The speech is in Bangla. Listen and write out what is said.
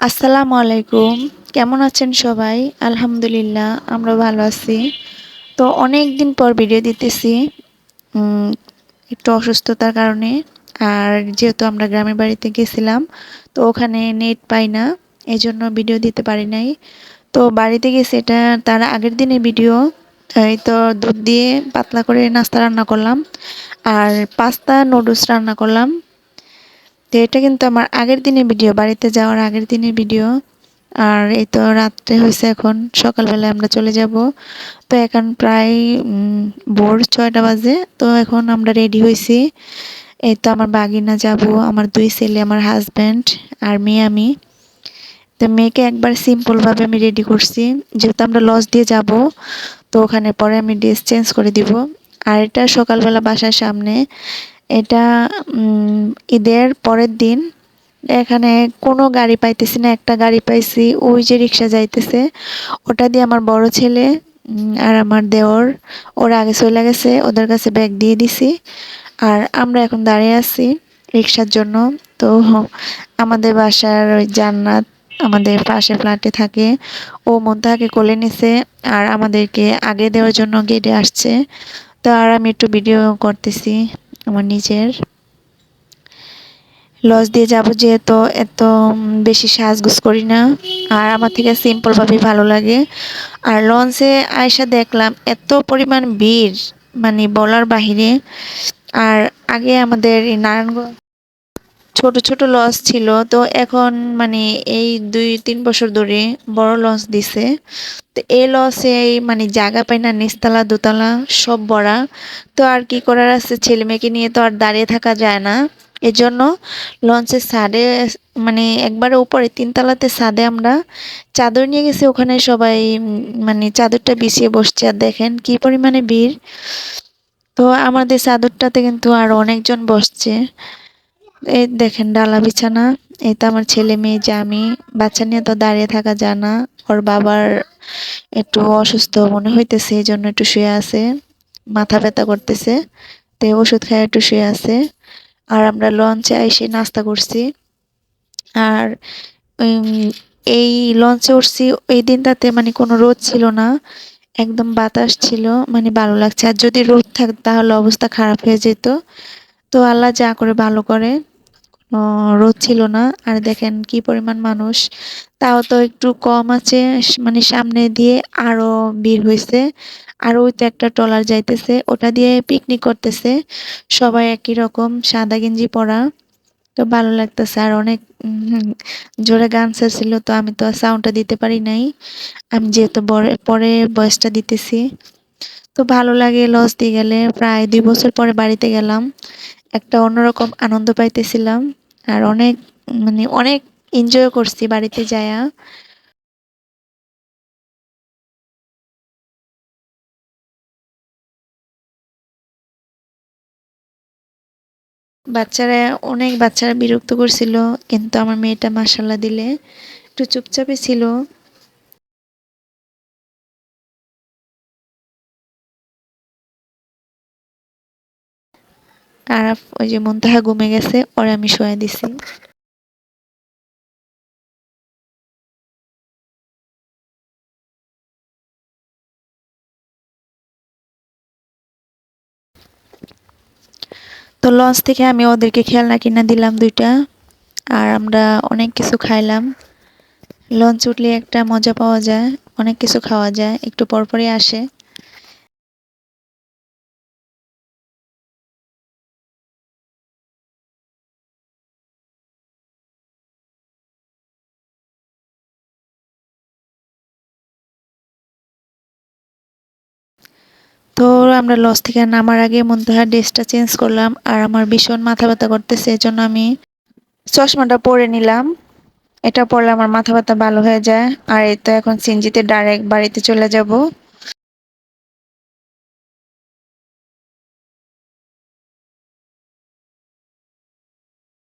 আসসালামু আলাইকুম। কেমন আছেন সবাই? আলহামদুলিল্লাহ আমরা ভালো আছি। তো অনেক দিন পর ভিডিও দিতেছি। উম একটু অসুস্থতার কারণে। আর যেহেতু আমরা গ্রামের বাড়িতে গেছিলাম, তো ওখানে নেট পাই না। এজন্য ভিডিও দিতে পারি নাই। তো বাড়িতে গেছি, এটা তার আগের দিনের ভিডিও। এই তো দুধ দিয়ে পাতলা করে নাস্তা রান্না করলাম। আর পাস্তা নুডলস রান্না করলাম। তো এটা কিন্তু আমার আগের দিনের ভিডিও, বাড়িতে যাওয়ার আগের দিনের ভিডিও। আর এই তো রাত্রে হয়েছে, এখন সকালবেলায় আমরা চলে যাব। তো এখন প্রায় ভোর 6টা বাজে। তো এখন আমরা রেডি হয়েছি। এই তো আমার বাগিনা যাব, আমার 2 ছেলে, আমার হাজব্যান্ড আর মেয়ে আমি। তো মেয়েকে একবার সিম্পলভাবে আমি রেডি করছি, যেহেতু আমরা লজ দিয়ে যাব। তো ওখানে পরে আমি ড্রেস চেঞ্জ করে দিব। আর এটা সকালবেলা বাসার সামনে। এটা ঈদের পরের দিন। এখানে কোনো গাড়ি পাইতেছি না, একটা গাড়ি পাইছি, ওই যে রিক্সা যাইতেছে। ওটা দিয়ে আমার বড় ছেলে আর আমার দেওর, ওরা আগে চলে গেছে, ওদের কাছে ব্যাগ দিয়ে দিছি। আর আমরা এখন দাঁড়িয়ে আছি রিক্সার জন্য। তো আমাদের বাসার ওই জান্নাত, আমাদের পাশে ফ্ল্যাটে থাকে, ও মুনতাহাকে কোলে নিছে। আর আমাদেরকে আগে দেওয়ার জন্য গেটে আসছে। তো আর আমি একটু ভিডিও করতেছি আমার নিজের। লজ দিয়ে যাবো যেহেতু, এত বেশি সাজগোজ করি না। আর আমার থেকে সিম্পল ভাবেই ভালো লাগে। আর লঞ্চে আয়সা দেখলাম এত পরিমাণ ভিড়, মানে বলার বাহিরে। আর আগে আমাদের এই নারায়ণগঞ্জ ছোট ছোট লঞ্চ ছিল, তো এখন মানে এই 2-3 বছর ধরে বড় লঞ্চ দিছে। তো এই লঞ্চে মানে জায়গা পায় না, নিচতলা দোতলা সব ভরা। তো আর কি করার আছে, ছেলে মেয়েকে নিয়ে তো আর দাঁড়িয়ে থাকা যায় না। এজন্য লঞ্চের ছাদে, মানে একবারে উপরে 3তলাতে ছাদে আমরা চাদর নিয়ে গেছি, ওখানে সবাই মানে চাদরটা বিছিয়ে বসছে। আর দেখেন কি পরিমাণে ভিড়। তো আমাদের চাদরটাতে কিন্তু আরো অনেকজন বসছে। এই দেখেন ডালা বিছানা। এই তো আমার ছেলে মেয়ে, যে আমি, বাচ্চা নিয়ে তো দাঁড়িয়ে থাকা যায় না। ওর বাবার একটু অসুস্থ মনে হইতেছে, এই জন্য একটু শুয়ে আছে, মাথা ব্যথা করতেছে। তো ওষুধ খায় একটু শুয়ে আছে। আর আমরা লঞ্চে এসে নাস্তা করছি। আর উম, এই লঞ্চে উঠছি এই দিনটাতে, মানে কোনো রোদ ছিল না, একদম বাতাস ছিল, মানে ভালো লাগছে। আর যদি রোদ থাকতো তাহলে অবস্থা খারাপ হয়ে যেত। তো আল্লাহ যা করে ভালো করে। রোদ ছিল না। আর দেখেন কি পরিমাণ মানুষ। তাও তো একটু কম আছে, মানে সামনে দিয়ে আরো ভিড় হয়েছে। আর ওই তো একটা ট্রলার যাইতেছে, ওটা দিয়ে পিকনিক করতেছে। সবাই একই রকম সাদা গেঞ্জি পরা। তো ভালো লাগতেছে। আর অনেক জোরে গান ছিল, তো আমি তো সাউন্ডটা দিতে পারি নাই। আমি যেহেতু পরে ভয়েসটা দিতেছি। তো ভালো লাগে লস দিয়ে গেলে। প্রায় 2 বছর পরে বাড়িতে গেলাম, একটা অন্যরকম আনন্দ পাইতেছিলাম। আর অনেক, মানে অনেক এনজয় করছি বাড়িতে যায়া। বাচ্চারা, অনেক বাচ্চারা বিরক্ত করছিল, কিন্তু আমার মেয়েটা মাশাল্লাহ দিলে একটু চুপচাপই ছিল। আর ওই যে মুনতাহা ঘুমে গেছে, ওরে আমি শোয়া দিছি। তো লঞ্চ থেকে আমি ওদেরকে খেলনা কিনা দিলাম 2টা। আর আমরা অনেক কিছু খাইলাম। লঞ্চ উঠলে একটা মজা পাওয়া যায়, অনেক কিছু খাওয়া যায়, একটু পরপরই আসে। তো আমরা লঞ্চ থেকে নামার আগে মুনতাহার ড্রেসটা চেঞ্জ করলাম। আর আমার ভীষণ মাথা ব্যথা করতেছে, এজন্য আমি চশমাটা পরে নিলাম। এটা পরলে আমার মাথা ব্যথা ভালো হয়ে যায়। আর এই তো এখন সিনজিতে ডাইরেক্ট বাড়িতে চলে যাব।